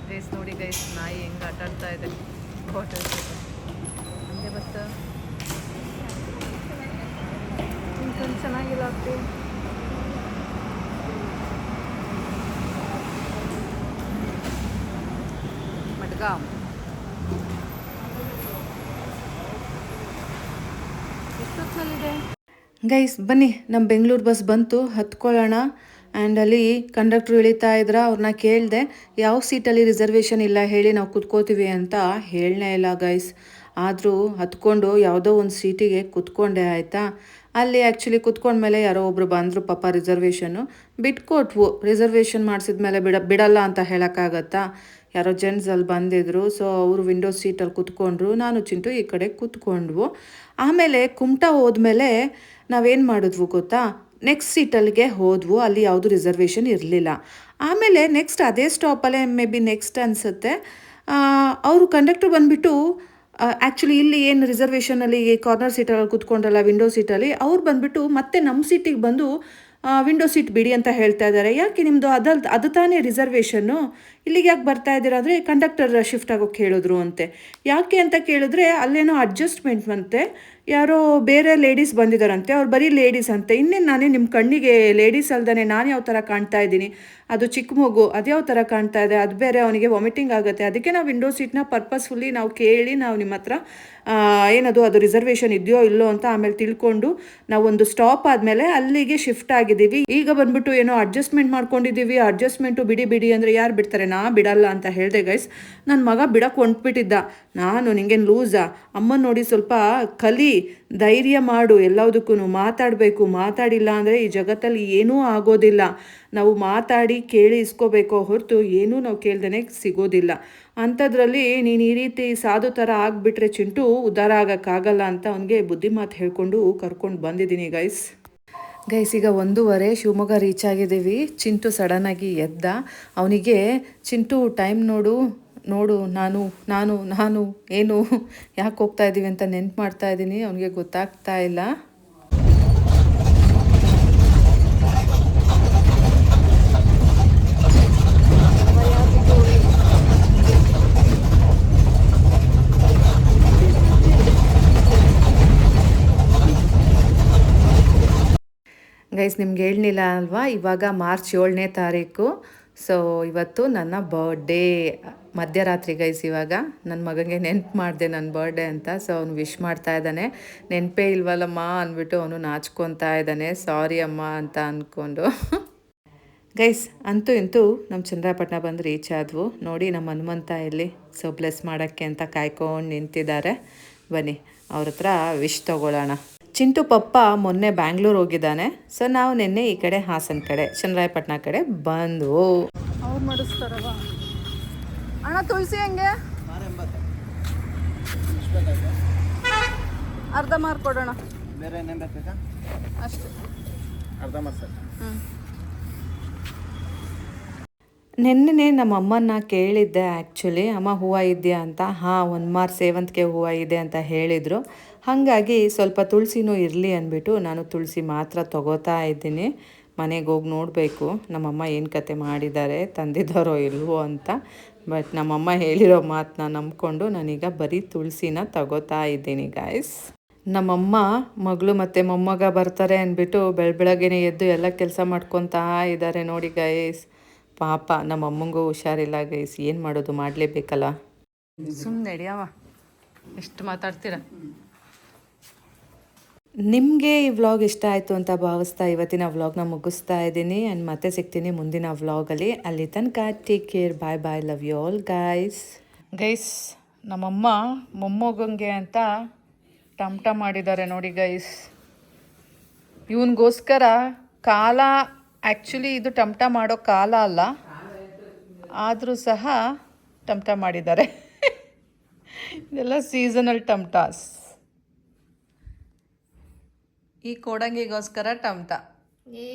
ಗೈಸ್ ನೋಡಿ ಗೈಸ್, ನಾಯಿ ಹೆಂಗೆ ಆಟಾಡ್ತಾ ಇದೆ ಬಾಟಲ್ ಹಂಗೆ ಬತ್ತ. ಚೆನ್ನಾಗಿಲ್ಲ ಆಗ್ತಿ. ಮಡ್ಗಾಮ್ ಎಷ್ಟೊತ್ತಲ್ಲಿದೆ ಗೈಸ್? ಬನ್ನಿ, ನಮ್ಮ ಬೆಂಗಳೂರು ಬಸ್ ಬಂತು, ಹತ್ಕೊಳ್ಳೋಣ. ಆ್ಯಂಡ್ ಅಲ್ಲಿ ಕಂಡಕ್ಟ್ರು ಇಳಿತಾ ಇದ್ರ. ಅವ್ರನ್ನ ಕೇಳಿದೆ ಯಾವ ಸೀಟಲ್ಲಿ ರಿಸರ್ವೇಷನ್ ಇಲ್ಲ ಹೇಳಿ, ನಾವು ಕುತ್ಕೋತೀವಿ ಅಂತ. ಹೇಳನೇ ಇಲ್ಲ ಗೈಸ್. ಆದರೂ ಹತ್ಕೊಂಡು ಯಾವುದೋ ಒಂದು ಸೀಟಿಗೆ ಕುತ್ಕೊಂಡೆ ಆಯಿತಾ. ಅಲ್ಲಿ ಆ್ಯಕ್ಚುಲಿ ಕುತ್ಕೊಂಡ್ಮೇಲೆ ಯಾರೋ ಒಬ್ಬರು ಬಂದರು ಪಾಪ, ರಿಸರ್ವೇಷನ್ನು ಬಿಟ್ಕೊಟ್ವು. ರಿಸರ್ವೇಷನ್ ಮಾಡಿಸಿದ್ಮೇಲೆ ಬಿಡಲ್ಲ ಅಂತ ಹೇಳೋಕ್ಕಾಗತ್ತಾ? ಯಾರೋ ಜೆಂಟ್ಸ್ ಅಲ್ಲಿ ಬಂದಿದ್ರು. ಸೊ ಅವರು ವಿಂಡೋ ಸೀಟಲ್ಲಿ ಕುತ್ಕೊಂಡ್ರು, ನಾನು ಚಿಂಟು ಈ ಕಡೆ ಕುತ್ಕೊಂಡ್ವು. ಆಮೇಲೆ ಕುಮಟಾ ಹೋದ್ಮೇಲೆ ನಾವೇನು ಮಾಡಿದ್ವು ಗೊತ್ತಾ, ನೆಕ್ಸ್ಟ್ ಸೀಟಲ್ಲಿಗೆ ಹೋದ್ವು. ಅಲ್ಲಿ ಯಾವುದು ರಿಸರ್ವೇಷನ್ ಇರಲಿಲ್ಲ. ಆಮೇಲೆ ನೆಕ್ಸ್ಟ್ ಅದೇ ಸ್ಟಾಪಲ್ಲೇ ಮೇ ಬಿ ನೆಕ್ಸ್ಟ್ ಅನಿಸುತ್ತೆ, ಅವರು ಕಂಡಕ್ಟ್ರು ಬಂದುಬಿಟ್ಟು ಆ್ಯಕ್ಚುಲಿ ಇಲ್ಲಿ ಏನು ರಿಸರ್ವೇಷನಲ್ಲಿ ಕಾರ್ನರ್ ಸೀಟಲ್ಲಿ ಕುತ್ಕೊಂಡ್ರಲ್ಲ ವಿಂಡೋ ಸೀಟಲ್ಲಿ, ಅವ್ರು ಬಂದುಬಿಟ್ಟು ಮತ್ತೆ ನಮ್ಮ ಸೀಟಿಗೆ ಬಂದು ವಿಂಡೋ ಸೀಟ್ ಬಿಡಿ ಅಂತ ಹೇಳ್ತಾ ಇದ್ದಾರೆ. ಯಾಕೆ ನಿಮ್ಮದು ಅದು ತಾನೇ ರಿಸರ್ವೇಷನ್ನು, ಇಲ್ಲಿಗೆ ಯಾಕೆ ಬರ್ತಾ ಇದ್ದೀರಾ ಅಂದರೆ ಕಂಡಕ್ಟರ್ ಶಿಫ್ಟ್ ಆಗೋಕ್ಕೆ ಹೇಳಿದ್ರು ಅಂತೆ. ಯಾಕೆ ಅಂತ ಕೇಳಿದ್ರೆ ಅಲ್ಲೇನೋ ಅಡ್ಜಸ್ಟ್ಮೆಂಟ್ ಅಂತೆ, ಯಾರೋ ಬೇರೆ ಲೇಡೀಸ್ ಬಂದಿದ್ದಾರಂತೆ, ಅವ್ರು ಬರೀ ಲೇಡೀಸ್ ಅಂತೆ. ಇನ್ನೇನು ನಾನೇ ನಿಮ್ಮ ಕಣ್ಣಿಗೆ ಲೇಡೀಸ್ ಅಲ್ದೇ ನಾನು ಯಾವ ಥರ ಕಾಣ್ತಾ ಇದ್ದೀನಿ? ಅದು ಚಿಕ್ಕ ಮಗು, ಅದು ಯಾವ ಥರ ಕಾಣ್ತಾ ಇದೆ? ಅದು ಬೇರೆ, ಅವನಿಗೆ ವಾಮಿಟಿಂಗ್ ಆಗುತ್ತೆ. ಅದಕ್ಕೆ ನಾವು ವಿಂಡೋ ಸೀಟ್ನ ಪರ್ಪಸ್ಫುಲ್ಲಿ ನಾವು ಕೇಳಿ ನಾವು ನಿಮ್ಮ ಹತ್ರ ಏನದು ಅದು ರಿಸರ್ವೇಷನ್ ಇದೆಯೋ ಇಲ್ಲೋ ಅಂತ ಆಮೇಲೆ ತಿಳ್ಕೊಂಡು ನಾವೊಂದು ಸ್ಟಾಪ್ ಆದಮೇಲೆ ಅಲ್ಲಿಗೆ ಶಿಫ್ಟ್ ಆಗಿದ್ದೀವಿ. ಈಗ ಬಂದ್ಬಿಟ್ಟು ಏನೋ ಅಡ್ಜಸ್ಟ್ಮೆಂಟ್ ಮಾಡ್ಕೊಂಡಿದ್ದೀವಿ, ಅಡ್ಜಸ್ಟ್ಮೆಂಟು ಬಿಡಿ ಬಿಡಿ ಅಂದರೆ ಯಾರು ಬಿಡ್ತಾರೆ? ನಾ ಬಿಡಲ್ಲ ಅಂತ ಹೇಳಿದೆ ಗೈಸ್. ನನ್ನ ಮಗ ಬಿಡಕ್ಕೆ ಹೊಂಟ್ಬಿಟ್ಟಿದ್ದ. ನಾನು ನಿಂಗೇನು ಲೂಸಾ? ಅಮ್ಮನ ನೋಡಿ ಸ್ವಲ್ಪ ಕಲಿ, ಧೈರ್ಯ ಮಾಡು, ಎಲ್ಲದಕ್ಕೂ ಮಾತಾಡಬೇಕು. ಮಾತಾಡಿಲ್ಲ ಅಂದರೆ ಈ ಜಗತ್ತಲ್ಲಿ ಏನೂ ಆಗೋದಿಲ್ಲ. ನಾವು ಮಾತಾಡಿ ಕೇಳಿ ಇಸ್ಕೋಬೇಕೋ ಹೊರತು ಏನೂ ನಾವು ಕೇಳ್ದೇ ಸಿಗೋದಿಲ್ಲ. ಅಂಥದ್ರಲ್ಲಿ ನೀನು ಈ ರೀತಿ ಸಾಧು ಥರ ಆಗಿಬಿಟ್ರೆ ಚಿಂಟು ಉದ್ಧಾರ ಆಗೋಕ್ಕಾಗಲ್ಲ ಅಂತ ಅವನಿಗೆ ಬುದ್ಧಿ ಮಾತು ಹೇಳ್ಕೊಂಡು ಕರ್ಕೊಂಡು ಬಂದಿದ್ದೀನಿ ಗೈಸ್. ಈಗ 1:15 ಶಿವಮೊಗ್ಗ ರೀಚ್ ಆಗಿದ್ದೀವಿ. ಚಿಂಟು ಸಡನ್ನಾಗಿ ಎದ್ದ. ಅವನಿಗೆ ಚಿಂಟು ಟೈಮ್ ನೋಡು ನಾನು ಏನು ಯಾಕೆ ಹೋಗ್ತಾ ಇದ್ದೀವಿ ಅಂತ ನೆನ್ಪು ಮಾಡ್ತಾ ಇದ್ದೀನಿ. ಅವನಿಗೆ ಗೊತ್ತಾಗ್ತಾ ಇಲ್ಲ. ಗೈಸ್ ನಿಮ್ಗೆ ಹೇಳಲಿಲ್ಲ ಅಲ್ವಾ, ಇವಾಗ ಮಾರ್ಚ್ 7ನೇ ತಾರೀಕು. ಸೊ ಇವತ್ತು ನನ್ನ ಬರ್ಡೇ ಮಧ್ಯರಾತ್ರಿ ಗೈಸ್. ಇವಾಗ ನನ್ನ ಮಗನಿಗೆ ನೆನ್ಪು ಮಾಡಿದೆ ನನ್ನ ಬರ್ಡೇ ಅಂತ. ಸೊ ಅವನು ವಿಶ್ ಮಾಡ್ತಾ ಇದ್ದಾನೆ. ನೆನಪೇ ಇಲ್ವಲ್ಲಮ್ಮ ಅಂದ್ಬಿಟ್ಟು ಅವನು ನಾಚ್ಕೊತಾ ಇದ್ದಾನೆ, ಸಾರಿ ಅಮ್ಮ ಅಂತ ಅಂದ್ಕೊಂಡು. ಗೈಸ್ ಅಂತೂ ಇಂತೂ ನಮ್ಮ ಚಂದ್ರಾಪಟ್ಟಣ ಬಂದು ರೀಚ್ ಆದವು. ನೋಡಿ ನಮ್ಮ ಹನುಮಂತ ಇಲ್ಲಿ ಸೊ ಬ್ಲೆಸ್ ಮಾಡೋಕ್ಕೆ ಅಂತ ಕಾಯ್ಕೊಂಡು ನಿಂತಿದ್ದಾರೆ. ಬನ್ನಿ ಅವ್ರ ಹತ್ರ ವಿಶ್ ತೊಗೊಳ್ಳೋಣ. ಚಿಂಟು ಪಪ್ಪ ಮೊನ್ನೆ ಬ್ಯಾಂಗ್ಳೂರು ಹೋಗಿದ್ದಾನೆ. ಸೊ ನಾವು ನಿನ್ನೆ ಈ ಕಡೆ ಹಾಸನ ಕಡೆ ಚನ್ನರಾಯಪಟ್ಟಣ ಕಡೆ ಬಂದ್ವು. ಅವ್ರು ಮಾಡಿಸ್ತಾರವ ಅಣ್ಣ ತುಳಸಿ ಹೆಂಗೆ ಅರ್ಧ ಮಾರ್ಕ್ ಕೊಡೋಣ ಅಷ್ಟೇ. ನೆನ್ನೆ ನಮ್ಮ ಅಮ್ಮನ್ನ ಕೇಳಿದ್ದೆ ಆ್ಯಕ್ಚುಲಿ, ಅಮ್ಮ ಹೂವು ಇದೆಯಾ ಅಂತ. ಹಾಂ 1 ಮಾರು ಸೇವಂತಿಗೆ ಹೂವು ಇದೆ ಅಂತ ಹೇಳಿದರು. ಹಾಗಾಗಿ ಸ್ವಲ್ಪ ತುಳಸಿನೂ ಇರಲಿ ಅಂದ್ಬಿಟ್ಟು ನಾನು ತುಳಸಿ ಮಾತ್ರ ತಗೋತಾ ಇದ್ದೀನಿ. ಮನೆಗೆ ಹೋಗಿ ನೋಡಬೇಕು ನಮ್ಮಮ್ಮ ಏನು ಕತೆ ಮಾಡಿದ್ದಾರೆ, ತಂದಿದ್ದಾರೋ ಇಲ್ವೋ ಅಂತ. ಬಟ್ ನಮ್ಮಮ್ಮ ಹೇಳಿರೋ ಮಾತನ್ನ ನಂಬ್ಕೊಂಡು ನಾನೀಗ ಬರೀ ತುಳಸಿನ ತಗೋತಾ ಇದ್ದೀನಿ ಗಾಯ್ಸ್. ನಮ್ಮಮ್ಮ ಮಗಳು ಮತ್ತು ಮೊಮ್ಮಗ ಬರ್ತಾರೆ ಅಂದ್ಬಿಟ್ಟು ಬೆಳಗ್ಗೆನೇ ಎದ್ದು ಎಲ್ಲ ಕೆಲಸ ಮಾಡ್ಕೊತಾ ಇದ್ದಾರೆ ನೋಡಿ ಗೈಸ್. ಪಾಪ ನಮ್ಮಮ್ಮಂಗೂ ಹುಷಾರಿಲ್ಲ ಗೈಸ್, ಏನು ಮಾಡೋದು, ಮಾಡಲೇಬೇಕಲ್ಲ. ಸುಮ್ಮನೆ ಅವ ಎಷ್ಟು ಮಾತಾಡ್ತೀರ. ನಿಮಗೆ ಈ ವ್ಲಾಗ್ ಇಷ್ಟ ಆಯಿತು ಅಂತ ಭಾವಿಸ್ತಾ ಇವತ್ತಿನ ವ್ಲಾಗ್ನ ಮುಗಿಸ್ತಾ ಇದ್ದೀನಿ. ಆ್ಯಂಡ್ ಮತ್ತೆ ಸಿಗ್ತೀನಿ ಮುಂದಿನ ವ್ಲಾಗಲ್ಲಿ. ಅಲ್ಲಿ ತನಕ take care, bye bye, love you all guys. Guys ನಮ್ಮಮ್ಮ ಮೊಮ್ಮಗಂಗೆ ಅಂತ ಟಮಟ ಮಾಡಿದ್ದಾರೆ ನೋಡಿ ಗೈಸ್. ಇವನಿಗೋಸ್ಕರ ಕಾಲ, ಆ್ಯಕ್ಚುಲಿ ಇದು ಟಮಟ ಮಾಡೋ ಕಾಲ ಅಲ್ಲ, ಆದರೂ ಸಹ ಟಮಟ ಮಾಡಿದ್ದಾರೆ. ಇದೆಲ್ಲ ಸೀಸನಲ್ ಟಮಟಾಸ್. ಈ ಕೋಡಂಗಿಗೋಸ್ಕರ ಟಮಟ. ಏ